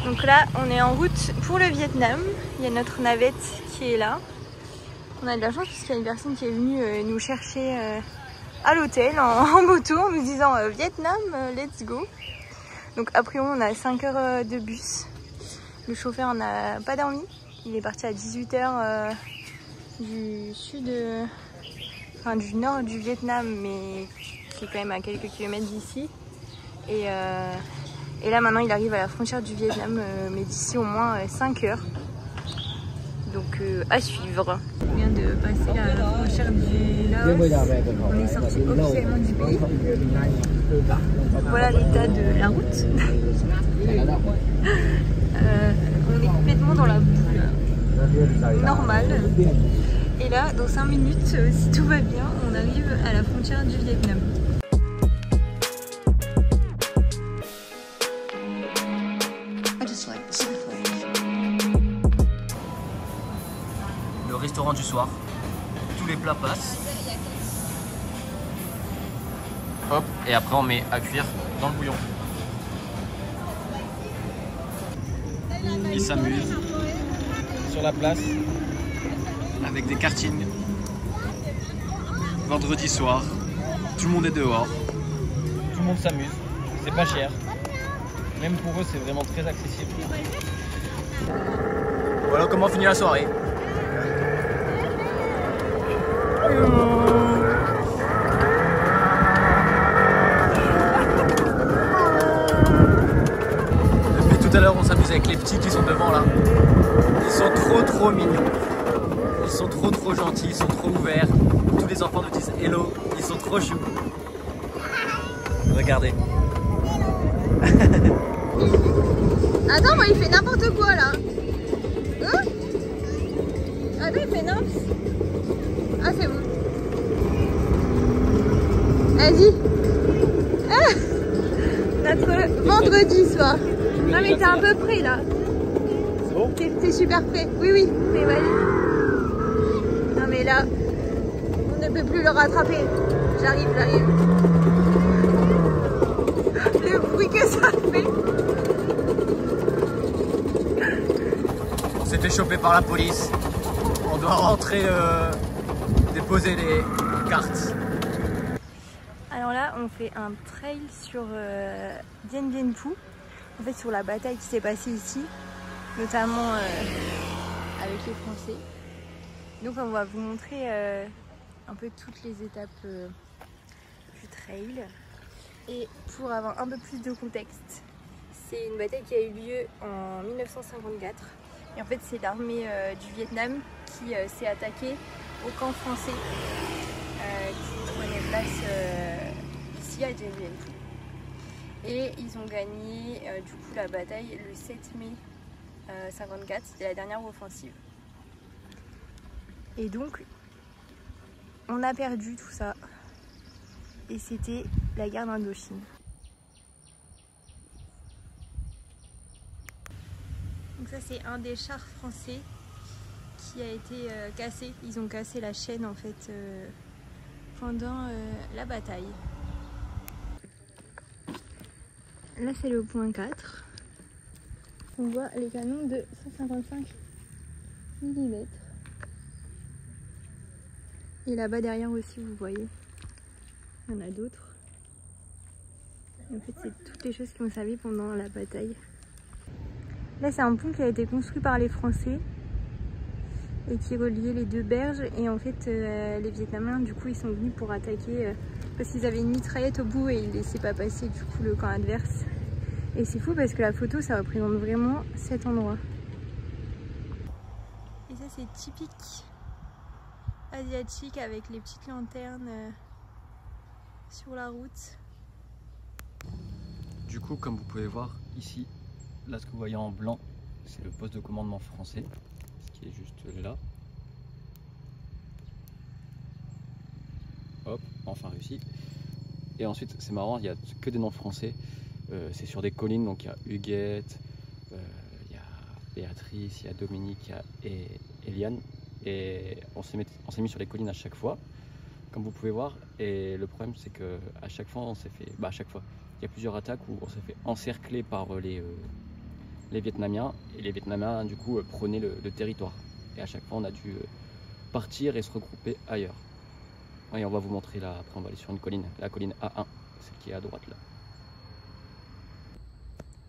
Donc là, on est en route pour le Vietnam. Il y a notre navette qui est là. On a de la chance parce qu'il y a une personne qui est venue nous chercher à l'hôtel en moto en nous disant Vietnam, let's go. Donc après on a 5 heures de bus. Le chauffeur n'a pas dormi. Il est parti à 18 h du sud, enfin du nord du Vietnam, mais qui est quand même à quelques kilomètres d'ici. Et là maintenant il arrive à la frontière du Vietnam, mais d'ici au moins 5 heures. Donc à suivre. On vient de passer la frontière du Laos. On est sorti officiellement du pays. Voilà l'état de la route. On est complètement dans la boue normale. Et là, dans 5 minutes, si tout va bien, on arrive à la frontière du Vietnam. Le restaurant du soir, tous les plats passent. Hop, et après on met à cuire dans le bouillon. Ils s'amusent sur la place avec des kartings. Vendredi soir, tout le monde est dehors. Tout le monde s'amuse, c'est pas cher. Même pour eux, c'est vraiment très accessible. Voilà comment finit la soirée. Depuis tout à l'heure, on s'amuse avec les petits qui sont devant là. Ils sont trop mignons. Ils sont trop gentils, ils sont trop ouverts. Tous les enfants nous disent hello, ils sont trop choux. Regardez. Attends, moi il fait n'importe quoi là. Hein? Attends, il fait n'importe. Ah, c'est bon. Vas-y. Ah, notre vendredi soir. Non mais t'es un peu près là. C'est bon? T'es super près. Oui, mais vas-y. Non mais là, on ne peut plus le rattraper. J'arrive. Le bruit que ça fait. On s'est fait choper par la police. On doit rentrer déposer les cartes. Alors là, on fait un trail sur Dien Bien Phu, en fait sur la bataille qui s'est passée ici, notamment avec les Français. Donc on va vous montrer un peu toutes les étapes du trail. Et pour avoir un peu plus de contexte, c'est une bataille qui a eu lieu en 1954. Et en fait, c'est l'armée du Vietnam qui s'est attaquée au camp français qui prenait place ici à Dien Bien Phu. Et ils ont gagné du coup la bataille le 7 mai 54, c'était la dernière offensive. Et donc, on a perdu tout ça. Et c'était la guerre d'Indochine. Donc ça c'est un des chars français qui a été cassé. Ils ont cassé la chaîne en fait pendant la bataille. Là c'est le point 4. On voit les canons de 155 mm. Et là-bas derrière aussi vous voyez, il y en a d'autres. En fait c'est toutes les choses qui ont servi pendant la bataille. Là c'est un pont qui a été construit par les Français et qui reliait les deux berges, et en fait les Vietnamiens du coup ils sont venus pour attaquer parce qu'ils avaient une mitraillette au bout et ils laissaient pas passer du coup le camp adverse. Et c'est fou parce que la photo ça représente vraiment cet endroit. Et ça c'est typique asiatique avec les petites lanternes sur la route. Du coup, comme vous pouvez voir ici, là ce que vous voyez en blanc, c'est le poste de commandement français, ce qui est juste là. Hop, enfin réussi. Et ensuite, c'est marrant, il n'y a que des noms français. C'est sur des collines, donc il y a Huguette, il y a Béatrice, il y a Dominique, il y a Eliane. Et on s'est mis sur les collines à chaque fois, comme vous pouvez voir. Et le problème, c'est qu'à chaque fois, on s'est fait... à chaque fois, il y a plusieurs attaques où on s'est fait encercler par les Vietnamiens, et les Vietnamiens du coup prenaient le territoire. Et à chaque fois on a dû partir et se regrouper ailleurs. Et on va vous montrer là, après on va aller sur une colline, la colline A1, celle qui est à droite là.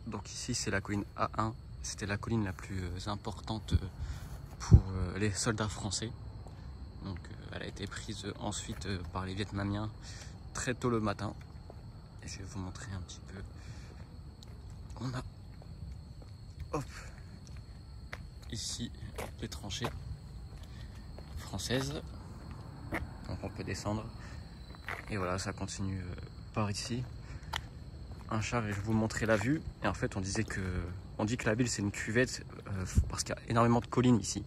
Donc ici c'est la colline A1, c'était la colline la plus importante pour les soldats français. Donc elle a été prise ensuite par les Vietnamiens très tôt le matin. Et je vais vous montrer un petit peu. On a hop, ici les tranchées françaises. Donc on peut descendre. Et voilà, ça continue par ici. Un char et je vais vous montrer la vue. Et en fait on dit que la ville c'est une cuvette parce qu'il y a énormément de collines ici.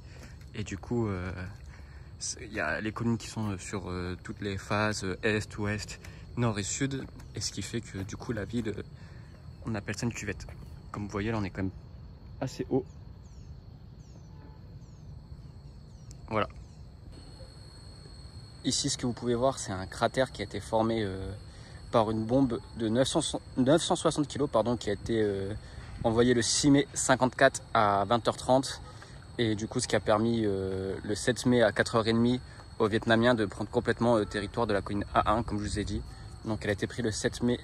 Et du coup il y a les collines qui sont sur toutes les phases est, ouest, nord et sud. Et ce qui fait que du coup la ville, on appelle ça une cuvette. Comme vous voyez là on est quand même assez haut. Voilà. Ici ce que vous pouvez voir c'est un cratère qui a été formé par une bombe de 960 kg pardon, qui a été envoyée le 6 mai 54 à 20h30. Et du coup, ce qui a permis le 7 mai à 4h30 aux Vietnamiens de prendre complètement le territoire de la colline A1, comme je vous ai dit. Donc elle a été prise le 7 mai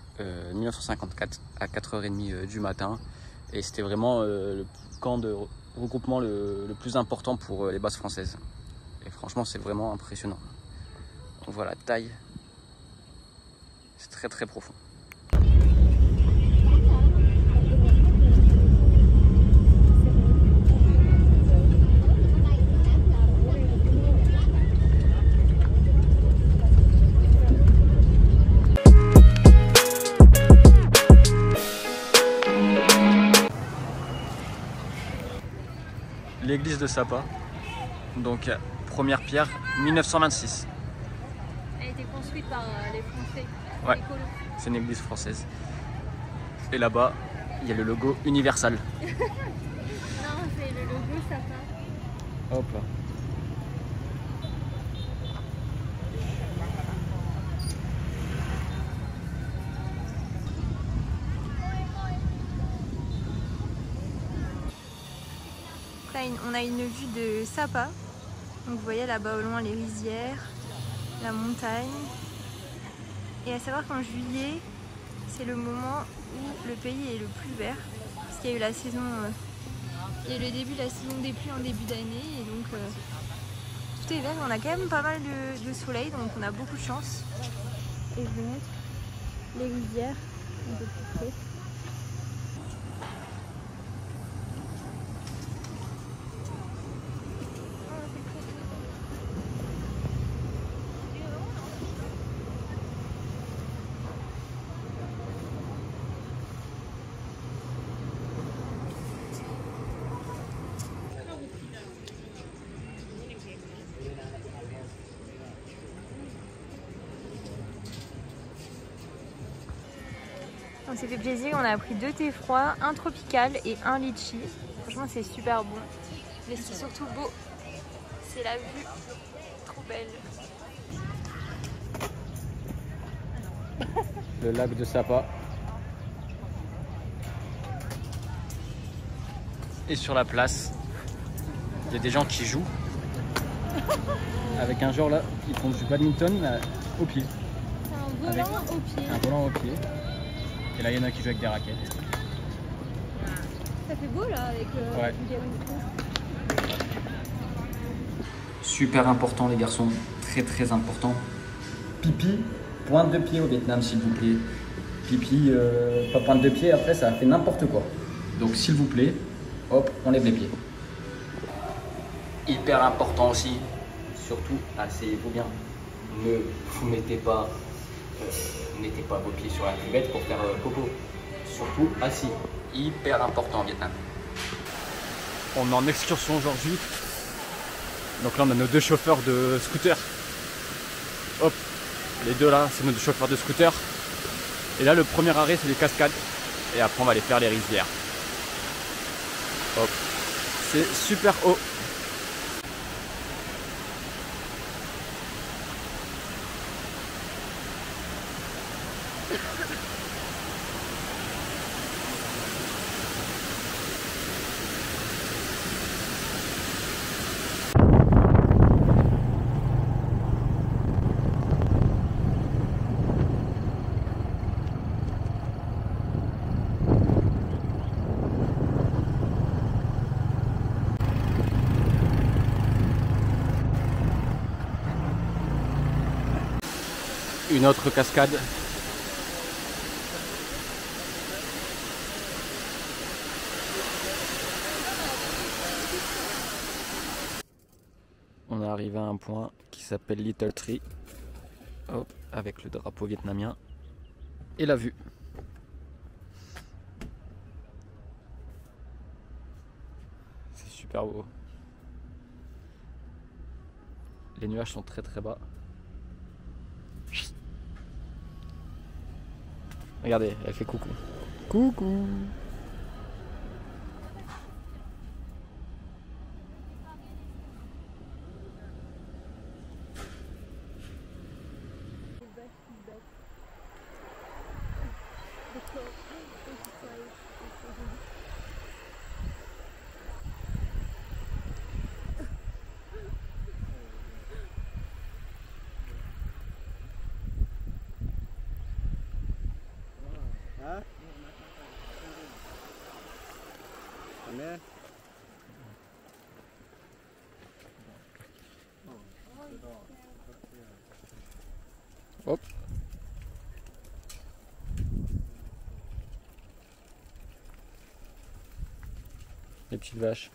1954 à 4h30 du matin. Et c'était vraiment le camp de regroupement le plus important pour les bases françaises. Et franchement, c'est vraiment impressionnant. On voit la taille. C'est très très profond. L'église de Sapa, donc première pierre 1926. Elle a été construite par les Français. Ouais, c'est une église française. Et là-bas, il y a le logo Universal. Non, c'est le logo Sapa. Hop là. Là, on a une vue de Sapa. Donc vous voyez là-bas au loin les rizières, la montagne. Et à savoir qu'en juillet, c'est le moment où le pays est le plus vert. Parce qu'il y a eu la saison, il y a eu le début de la saison des pluies en début d'année. Et donc tout est vert. On a quand même pas mal de soleil, donc on a beaucoup de chance. Et je vais mettre les rizières un peu plus près. On s'est fait plaisir, on a pris 2 thés froids, un tropical et un litchi. Franchement c'est super bon. Mais ce qui est surtout beau, c'est la vue. Trop belle. Le lac de Sapa. Et sur la place, il y a des gens qui jouent. Avec un genre là, ils font du badminton au pied. C'est un volant au pied. Un volant au pied. Et là, il y en a qui jouent avec des raquettes. Ça fait beau là avec ouais. le gazon. Super important les garçons, très très important. Pipi, pointe de pied au Vietnam s'il vous plaît. Pipi, pas pointe de pied, après ça fait n'importe quoi. Donc s'il vous plaît, hop, on lève les pieds. Hyper important aussi, surtout asseyez-vous bien. Ne vous mettez pas vos pieds sur la cuvette pour faire popo. Surtout assis. Hyper important au Vietnam. On est en excursion aujourd'hui. Donc là on a nos 2 chauffeurs de scooter. Hop, les 2 là c'est nos 2 chauffeurs de scooter. Et là le premier arrêt c'est les cascades. Et après on va aller faire les rizières. Hop, c'est super haut. une autre cascade. On est arrivé à un point qui s'appelle Little Tree. Hop, avec le drapeau vietnamien et la vue. C'est super beau. Les nuages sont très très bas. Regardez, elle fait coucou. Coucou. Hop. Les petites vaches.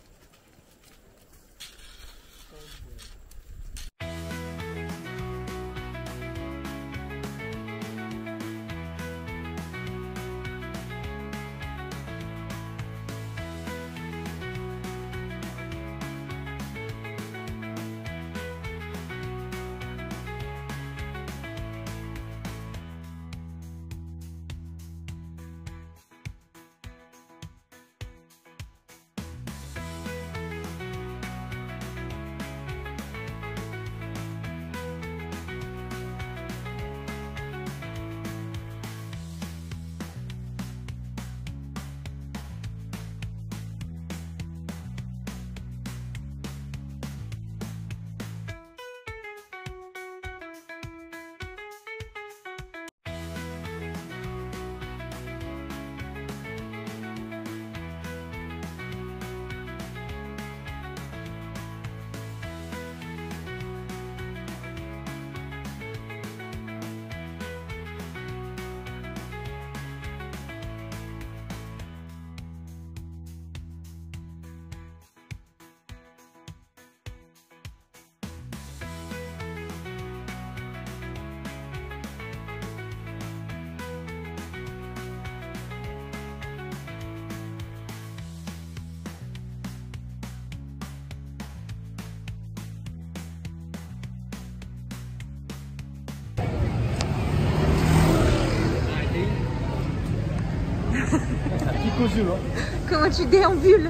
Comment tu déambules?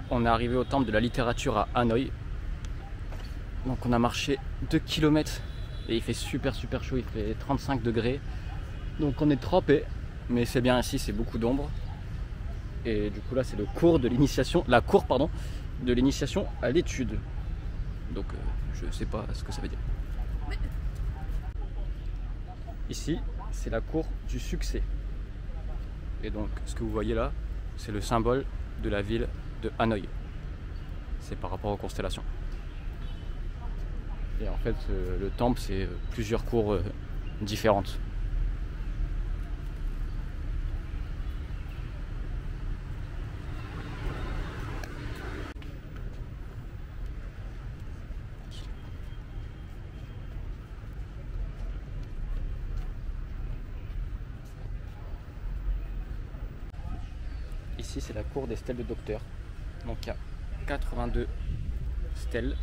On est arrivé au temple de la littérature à Hanoï. Donc on a marché 2 km et il fait super chaud, il fait 35 degrés. Donc on est trempé, mais c'est bien ici, c'est beaucoup d'ombre. Et du coup là c'est le cours de l'initiation, la cour pardon, de l'initiation à l'étude. Donc je sais pas ce que ça veut dire. Ici c'est la cour du succès. Et donc ce que vous voyez là, c'est le symbole de la ville de Hanoï. C'est par rapport aux constellations. Et en fait le temple c'est plusieurs cours différentes. Ici c'est la cour des stèles de docteur. Donc il y a 82 stèles.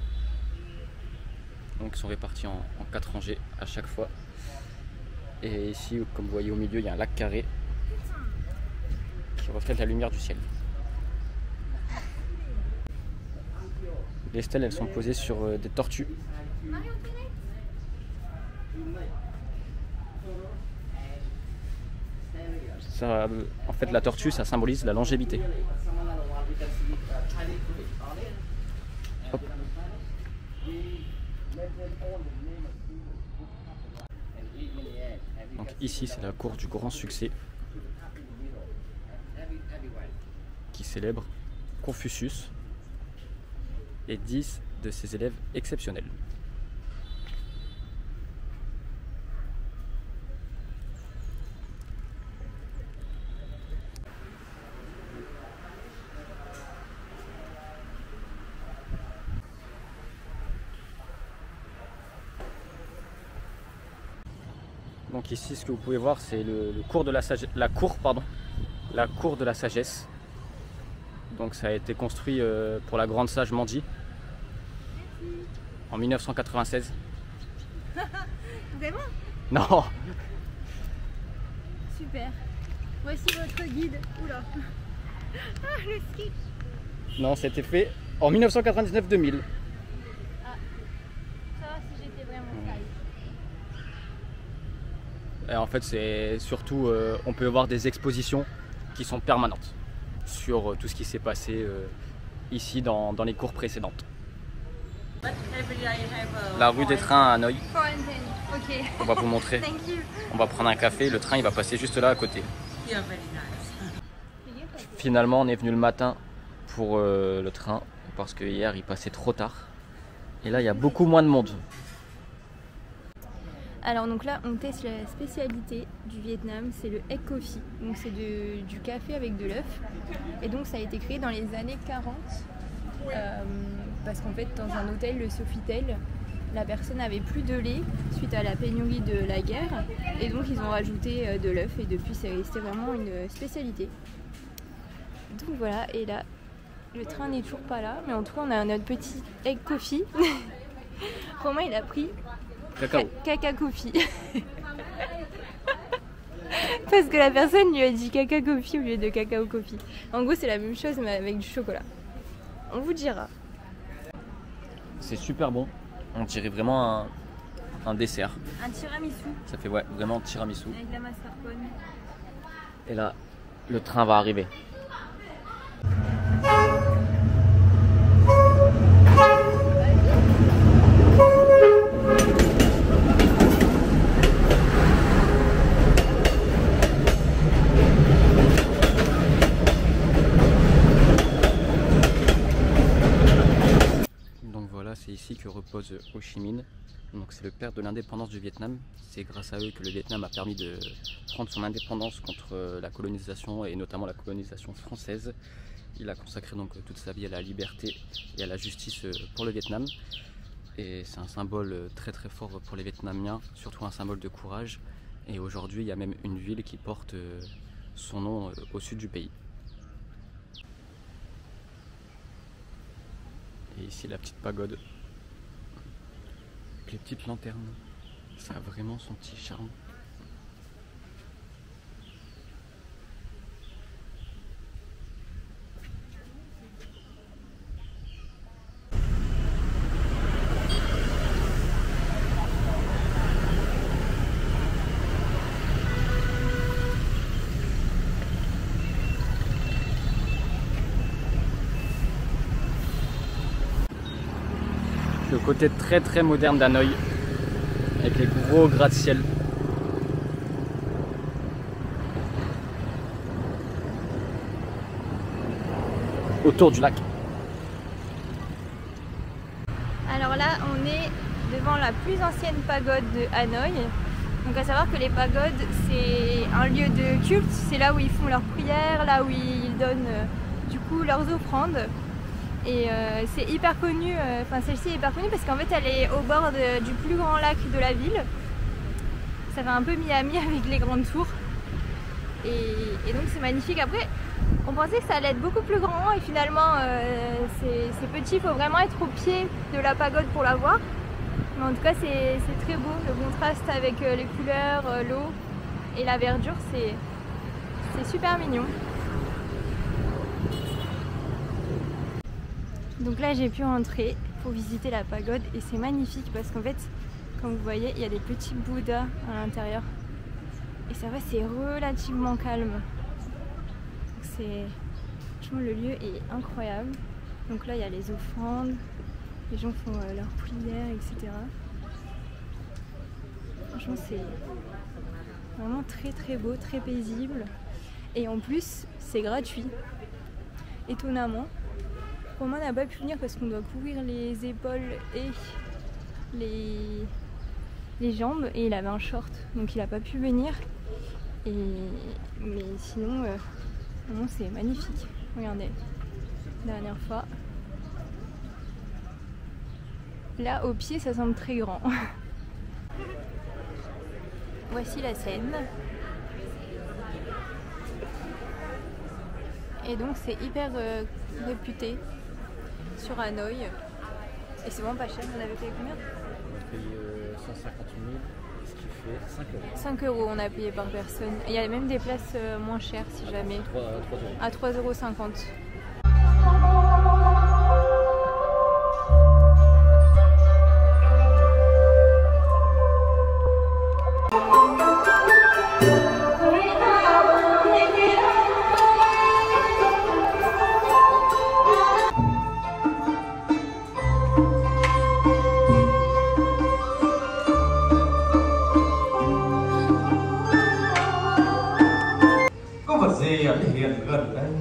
Donc, qui sont réparties en 4 rangées à chaque fois. Et ici, comme vous voyez au milieu, il y a un lac carré qui reflète la lumière du ciel. Les stèles, elles sont posées sur des tortues. Ça, en fait, la tortue, ça symbolise la longévité. Hop. Donc ici, c'est la cour du grand succès qui célèbre Confucius. et 10 de ses élèves exceptionnels. Donc ici, ce que vous pouvez voir, c'est la cour de la sagesse. Donc ça a été construit pour la grande sage Mandi en 1996. Vraiment? Non. Super. Voici votre guide. Oula. Ah, le ski. Non, c'était fait en 1999-2000. Ah, ça va si j'étais vraiment sale. Et en fait, c'est surtout, on peut voir des expositions qui sont permanentes sur tout ce qui s'est passé ici dans les cours précédentes. La rue des trains à Hanoï. Ok. On va vous montrer. Thank you. On va prendre un café, le train il va passer juste là à côté. Finalement, on est venu le matin pour le train parce que hier il passait trop tard. Et là, il y a beaucoup moins de monde. Alors donc là on teste la spécialité du Vietnam, c'est le egg coffee. Donc c'est du café avec de l'œuf. Et donc ça a été créé dans les années 40 parce qu'en fait dans un hôtel, le Sofitel, la personne n'avait plus de lait suite à la pénurie de la guerre. Et donc ils ont rajouté de l'œuf et depuis c'est resté vraiment une spécialité. Donc voilà, et là le train n'est toujours pas là, mais en tout cas on a notre petit egg coffee. Romain il a pris Cacao. Caca coffee. Parce que la personne lui a dit caca coffee au lieu de cacao coffee. En gros c'est la même chose mais avec du chocolat. On vous dira. C'est super bon. On dirait vraiment un dessert. Un tiramisu. Ça fait ouais, vraiment tiramisu. Avec la mascarpone. Et là, le train va arriver. Donc voilà, c'est ici que repose Ho Chi Minh. Donc c'est le père de l'indépendance du Vietnam. C'est grâce à eux que le Vietnam a permis de prendre son indépendance contre la colonisation et notamment la colonisation française. Il a consacré donc toute sa vie à la liberté et à la justice pour le Vietnam. Et c'est un symbole très très fort pour les Vietnamiens, surtout un symbole de courage. Et aujourd'hui, il y a même une ville qui porte son nom au sud du pays. Et ici la petite pagode. Les petites lanternes, ça a vraiment son petit charme. Le côté très très moderne d'Hanoï, avec les gros gratte-ciel. Autour du lac. Alors là on est devant la plus ancienne pagode de Hanoï. Donc à savoir que les pagodes c'est un lieu de culte, c'est là où ils font leurs prières, là où ils donnent du coup leurs offrandes. Et c'est hyper connu, enfin celle-ci est hyper connue parce qu'en fait elle est au bord du plus grand lac de la ville. Ça fait un peu Miami avec les grandes tours. Et donc c'est magnifique. Après on pensait que ça allait être beaucoup plus grand et finalement c'est petit, il faut vraiment être au pied de la pagode pour la voir. Mais en tout cas c'est très beau, le contraste avec les couleurs, l'eau et la verdure, c'est super mignon. Donc là j'ai pu rentrer pour visiter la pagode et c'est magnifique parce qu'en fait, comme vous voyez, il y a des petits bouddhas à l'intérieur. Et ça va, c'est relativement calme. Franchement le lieu est incroyable. Donc là il y a les offrandes, les gens font leurs prières, etc. Franchement c'est vraiment très très beau, très paisible. Et en plus c'est gratuit. Étonnamment. Romain n'a pas pu venir parce qu'on doit couvrir les épaules et les jambes et il avait un short donc il n'a pas pu venir. Mais sinon, vraiment c'est magnifique. Regardez, dernière fois. Là au pied ça semble très grand. Voici la Seine. Et donc c'est hyper réputé sur Hanoï. Et c'est vraiment pas cher. On avait payé combien? On a payé 150 000, ce qui fait 5 euros. 5 euros on a payé par personne. Et il y a même des places moins chères si jamais. 3 euros. À 3,50 €. Gì hiện gần đây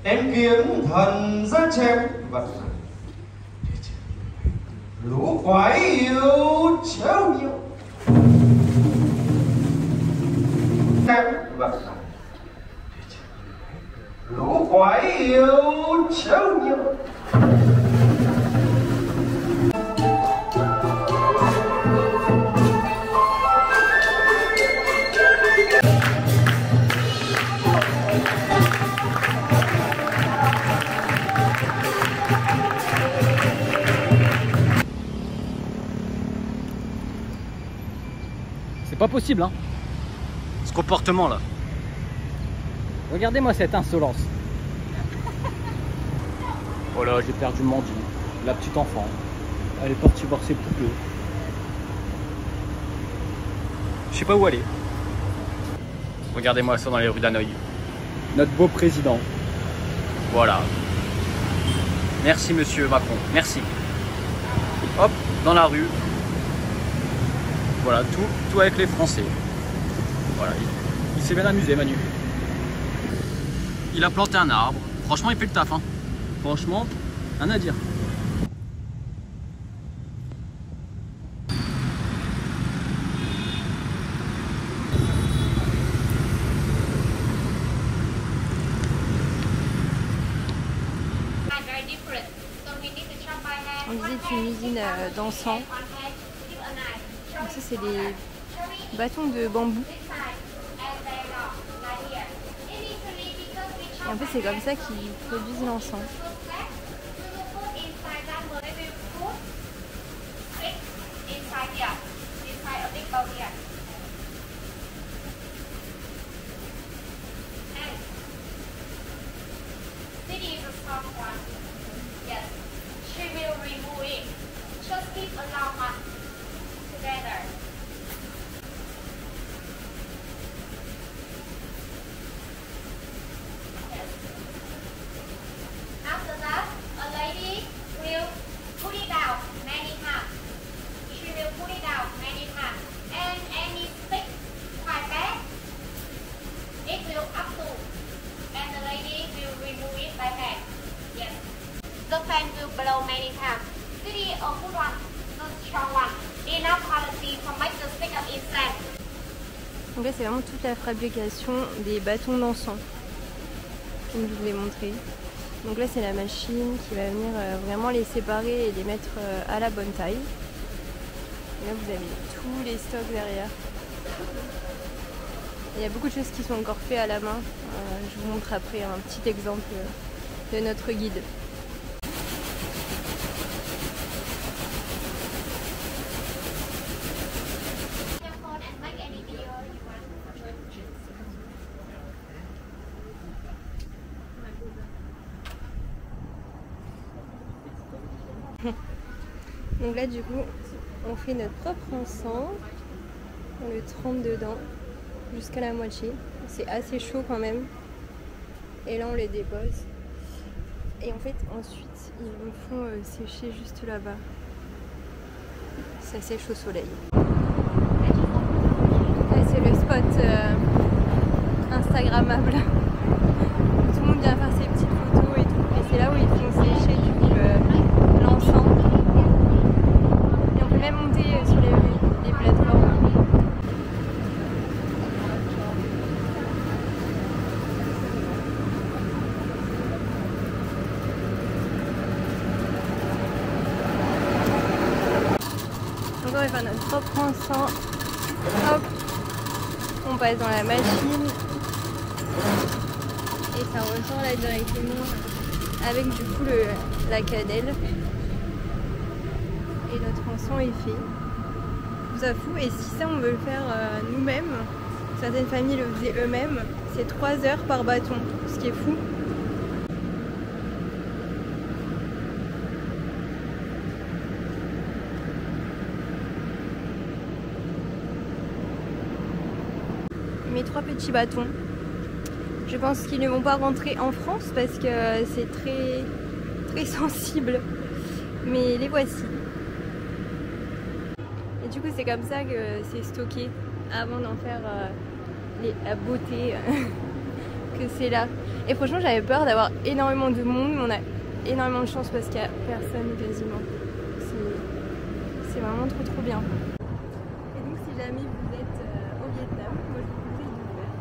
em kiếm thần ra chém vật lũ quái yêu chéo nhiều chém vật lũ quái yêu chéo nhiều. C'est pas possible, hein, ce comportement là. Regardez-moi cette insolence. Oh là, j'ai perdu mon Dieu. La petite enfant, elle est partie voir ses poupées. Je sais pas où aller. Regardez-moi ça dans les rues d'Hanoï. Notre beau président. Voilà. Merci monsieur Macron, merci. Hop, dans la rue. Voilà, tout avec les Français. Voilà, il s'est bien amusé, Manu. Il a planté un arbre. Franchement, il fait le taf, hein. Franchement, rien à dire. On visite une usine d'encens. Donc ça c'est des bâtons de bambou. Et en fait c'est comme ça qu'ils produisent l'encens. The fan will blow many times. City of good one, the strong one. Enough quality to make the stick of incense. Donc là c'est vraiment toute la fabrication des bâtons d'encens, comme je vous l'ai montré. Donc là c'est la machine qui va venir vraiment les séparer et les mettre à la bonne taille. Et là vous avez tous les stocks derrière. Il y a beaucoup de choses qui sont encore faites à la main. Je vous montre après un petit exemple de notre guide. Donc là du coup on fait notre propre encens, on le trempe dedans jusqu'à la moitié, c'est assez chaud quand même, et là on les dépose et en fait ensuite ils me font sécher juste là-bas, ça sèche au soleil. Là c'est le spot instagrammable, tout le monde vient faire ses petites photos et tout, et c'est là où ils font sécher même monter sur les plateformes. Donc on va faire notre propre encens. Hop, on passe dans la machine et ça ressort là directement avec du coup la cannelle. Et notre encens est fait. Je trouve ça fou. Et si ça on veut le faire nous-mêmes, certaines familles le faisaient eux-mêmes, c'est 3 heures par bâton, ce qui est fou. Mes 3 petits bâtons. Je pense qu'ils ne vont pas rentrer en France parce que c'est très sensible. Mais les voici. Et du coup c'est comme ça que c'est stocké avant d'en faire la beauté que c'est là. Et franchement j'avais peur d'avoir énormément de monde, mais on a énormément de chance parce qu'il n'y a personne quasiment. C'est vraiment trop bien. Et donc si jamais vous êtes au Vietnam, moi je vous conseille de le faire.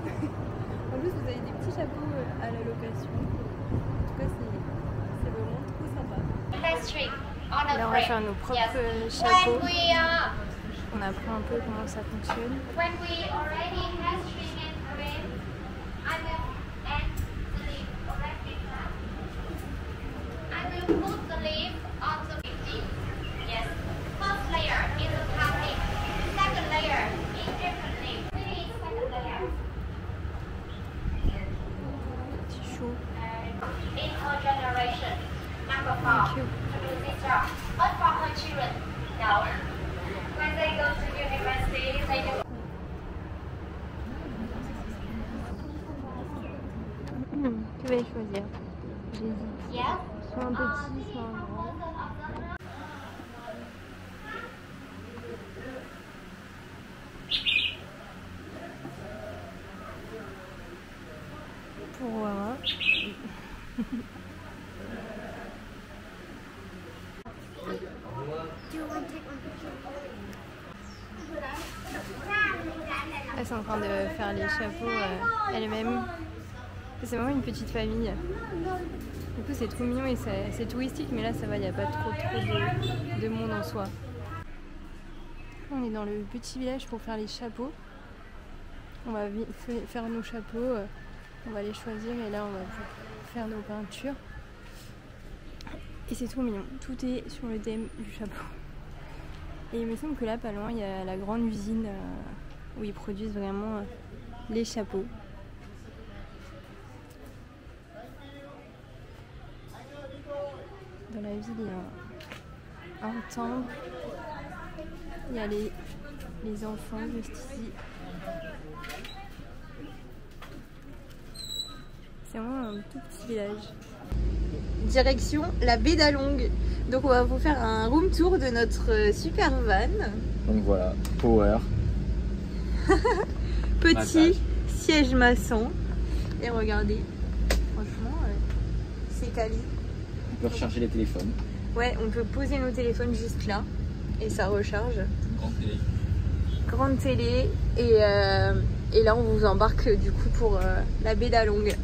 En plus vous avez des petits chapeaux à la location. En tout cas c'est vraiment trop sympa. Là on va faire nos propres chapeaux. On apprend un peu comment ça fonctionne. C'est chaud. Thank you. Que vais-je choisir? J'hésite. Soit un petit, soit un grand. Pour voir. Elles sont en train de faire les chapeaux elles-mêmes. C'est vraiment une petite famille. Du coup c'est trop mignon et c'est touristique, mais là ça va, il n'y a pas trop de monde en soi. On est dans le petit village pour faire les chapeaux. On va faire nos chapeaux, on va les choisir et là on va faire nos peintures. Et c'est trop mignon, tout est sur le thème du chapeau. Et il me semble que là pas loin il y a la grande usine où ils produisent vraiment les chapeaux. Dans la ville il y a un temple, il y a les enfants juste ici. C'est vraiment un tout petit village. Direction la baie d'Along. Donc on va vous faire un room tour de notre super van. Donc voilà, power. Petit siège maçon. Et regardez, franchement, c'est quali. On peut recharger les téléphones. Ouais, on peut poser nos téléphones juste là et ça recharge. Grande télé. Grande télé et là on vous embarque du coup pour la baie d'Along. Mais...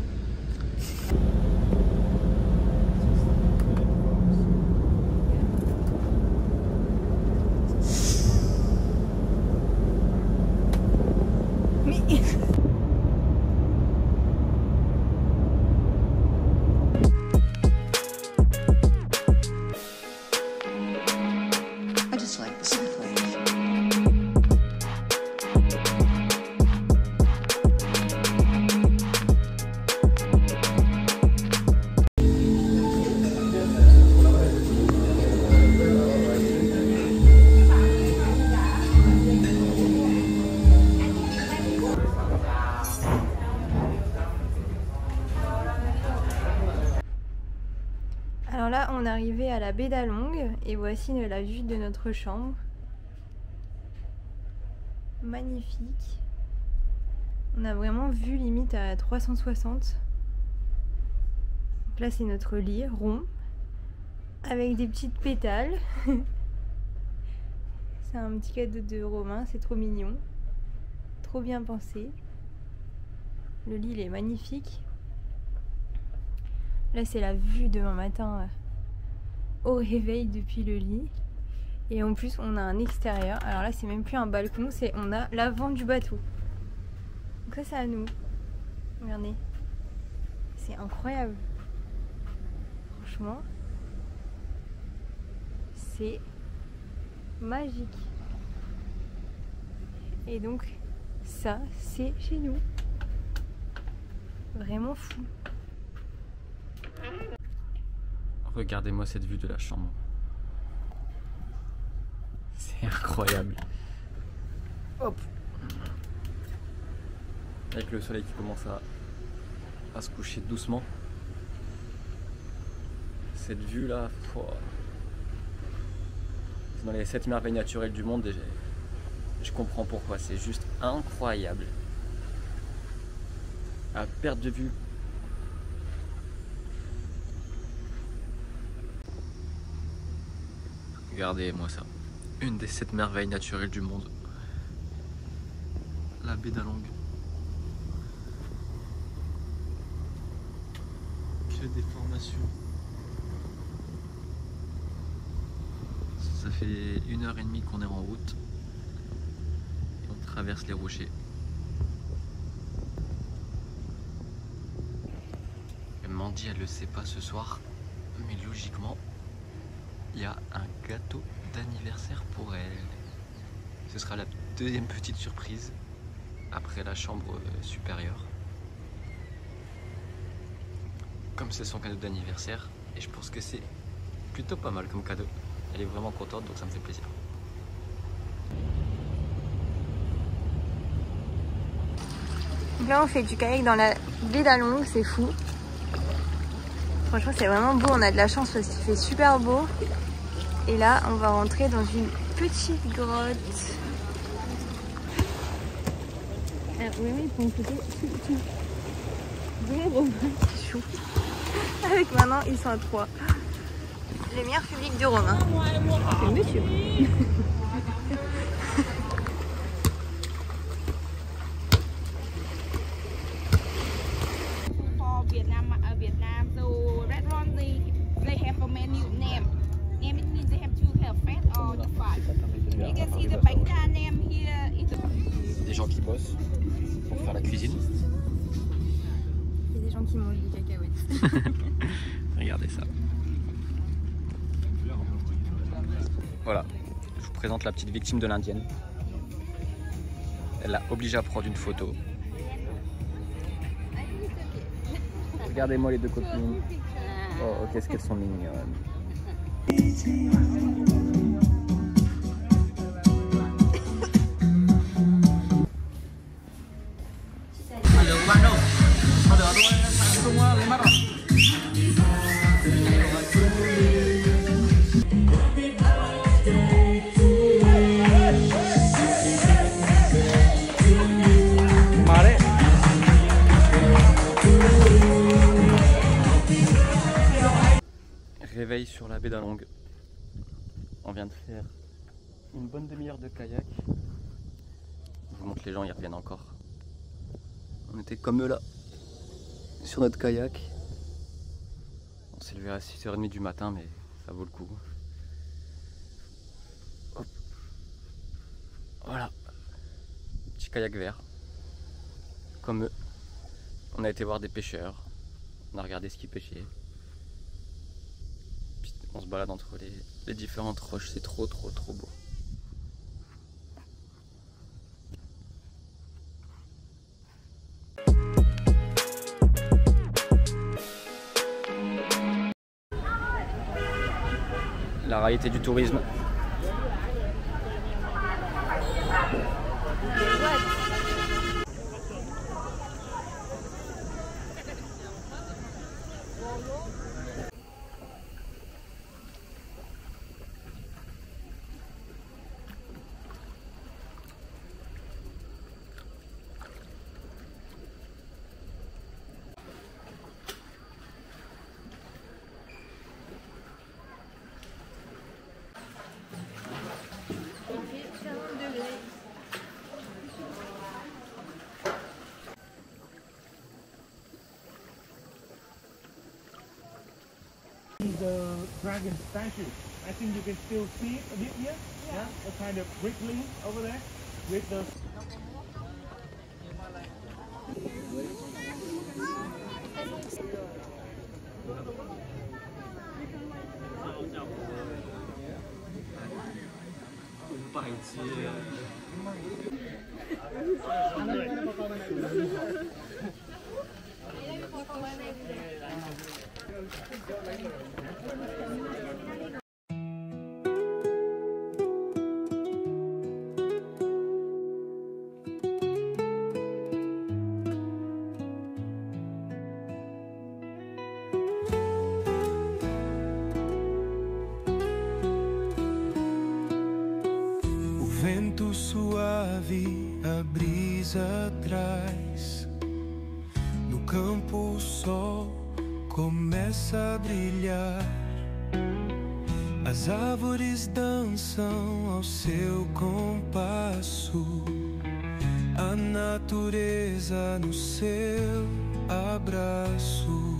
Alors là, on est arrivé à la baie d'Along et voici la vue de notre chambre. Magnifique. On a vraiment vue limite à 360. Donc là, c'est notre lit rond avec des petites pétales. C'est un petit cadeau de Romain, c'est trop mignon. Trop bien pensé. Le lit il est magnifique. Là c'est la vue demain matin au réveil depuis le lit. Et en plus on a un extérieur. Alors là c'est même plus un balcon, c'est on a l'avant du bateau. Donc ça c'est à nous. Regardez. C'est incroyable. Franchement. C'est magique. Et donc ça c'est chez nous. Vraiment fou. Regardez-moi cette vue de la chambre. C'est incroyable. Hop. Avec le soleil qui commence à se coucher doucement. Cette vue là, c'est dans les 7 merveilles naturelles du monde et je comprends pourquoi. C'est juste incroyable. À perte de vue. Regardez-moi ça. Une des 7 merveilles naturelles du monde. La baie d'Along. Que des formations. Ça fait 1h30 qu'on est en route. Et on traverse les rochers. Mandy elle le sait pas ce soir, mais logiquement il y a un gâteau d'anniversaire pour elle. Ce sera la deuxième petite surprise après la chambre supérieure. Comme c'est son cadeau d'anniversaire, et je pense que c'est plutôt pas mal comme cadeau. Elle est vraiment contente, donc ça me fait plaisir. Donc là on fait du kayak dans la baie d'Along, c'est fou. Franchement c'est vraiment beau, on a de la chance parce qu'il fait super beau. Et là on va rentrer dans une petite grotte. Alors oui mais ils font écouter tout. Bon Romain qui joue. Avec maintenant ils sont à 3. Les meilleurs publics de Romain. C'est le monsieur. Vietnam, so red one they have a menu name. Name it means they have to have fat or the fat. You can see the bánh name here. Des gens qui bossent pour faire la cuisine. Il y a des gens qui mangent des cacahuètes. Regardez ça. Voilà, je vous présente la petite victime de l'indienne. Elle l'a obligée à prendre une photo. Regardez-moi les deux copines. Oh, qu'est-ce qu'elles sont mignonnes. Réveil sur la baie d'Along. On vient de faire une bonne demi-heure de kayak. Je vous montre les gens, ils reviennent encore. On était comme eux là, sur notre kayak. On s'est levé à 6h30 du matin, mais ça vaut le coup. Hop. Voilà, petit kayak vert. Comme eux, on a été voir des pêcheurs. On a regardé ce qu'ils pêchaient. On se balade entre les différentes roches, c'est trop beau. La réalité du tourisme. the dragon statue. I think you can still see it a bit here. Yeah. A kind of wriggling over there with the. Vento suave, a brisa traz. No campo o sol começa a brilhar. As árvores dançam ao seu compasso. A natureza no seu abraço.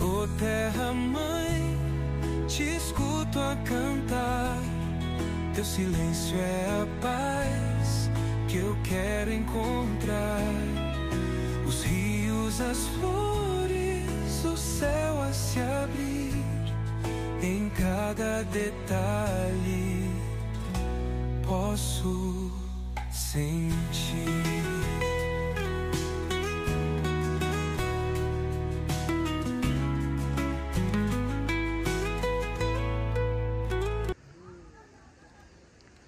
Ô terra mãe, te escuto a cantar. Teu silêncio é a paz que eu quero encontrar. Os rios, as flores, o céu a se abrir. Em cada detalhe posso sentir.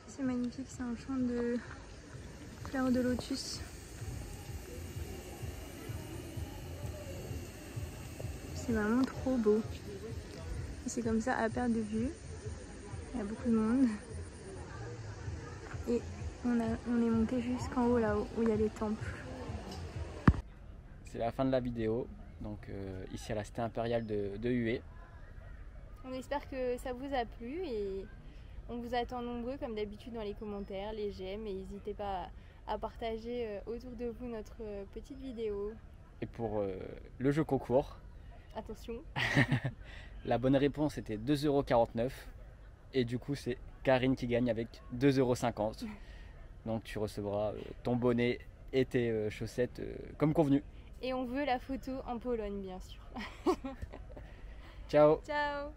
C'est magnifique, c'est un champ de fleurs de lotus. C'est vraiment trop beau. C'est comme ça à perte de vue. Il y a beaucoup de monde. Et on est monté jusqu'en haut là-haut où il y a les temples. C'est la fin de la vidéo, donc ici à la cité impériale de Hue. On espère que ça vous a plu et on vous attend nombreux comme d'habitude dans les commentaires, les j'aime, et n'hésitez pas à partager autour de vous notre petite vidéo. Et pour le jeu concours, attention, la bonne réponse était 2,49 € et du coup c'est Karine qui gagne avec 2,50 €. Donc tu recevras ton bonnet et tes chaussettes comme convenu. Et on veut la photo en Pologne bien sûr. Ciao. Ciao.